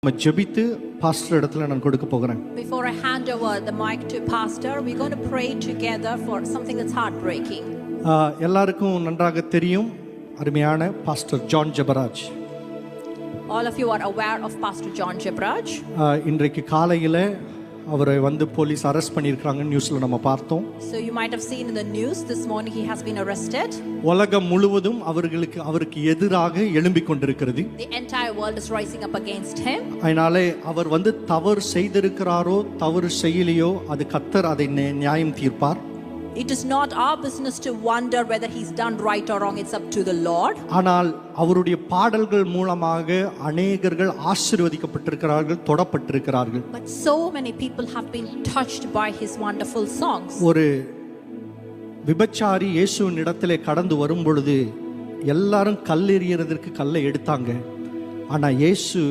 நம்ம ஜெபித்து பாஸ்டர் இடத்துல நான் கொடுக்க போகிறேன். Before I hand over the mic to pastor, we're going to pray together for something that's heartbreaking. எல்லாருக்கும் நன்றாக தெரியும் அருமையான pastor John Jebaraj. All of you are aware of Pastor John Jebraj. இன்றைக்கு காலையில அவரை வந்து போலீஸ் அரெஸ்ட் பண்ணியிருக்காங்க, நியூஸ்ல நம்ம பார்த்தோம். So you might have seen in the news this morning he has been arrested. உலகம் முழுவதும் அவருக்கு எதிராக எழும்பிக் கொண்டிருக்கிறது. The entire world is rising up against him. அதனாலே அவர் வந்து தவறு செய்திருக்கிறாரோ தவறு செய்யலையோ அது கர்த்தர் அதை நியாயம் தீர்ப்பார். It is not our business to wonder whether he's done right or wrong. It's up to the Lord. ஆனால் அவருடைய பாடல்கள் மூலமாக அநேகர்கள் ஆசீர்வதிக்கப்பட்டிருக்கிறார்கள், தொடப்பட்டிருக்கிறார்கள். But so many people have been touched by his wonderful songs. ஒரு விபச்சாரி இயேசுவின் இடத்திலே கடந்து வரும் பொழுது எல்லாரும் கல்லெறியறதற்கு கல்லை எடுத்தாங்க. ஆனா இயேசு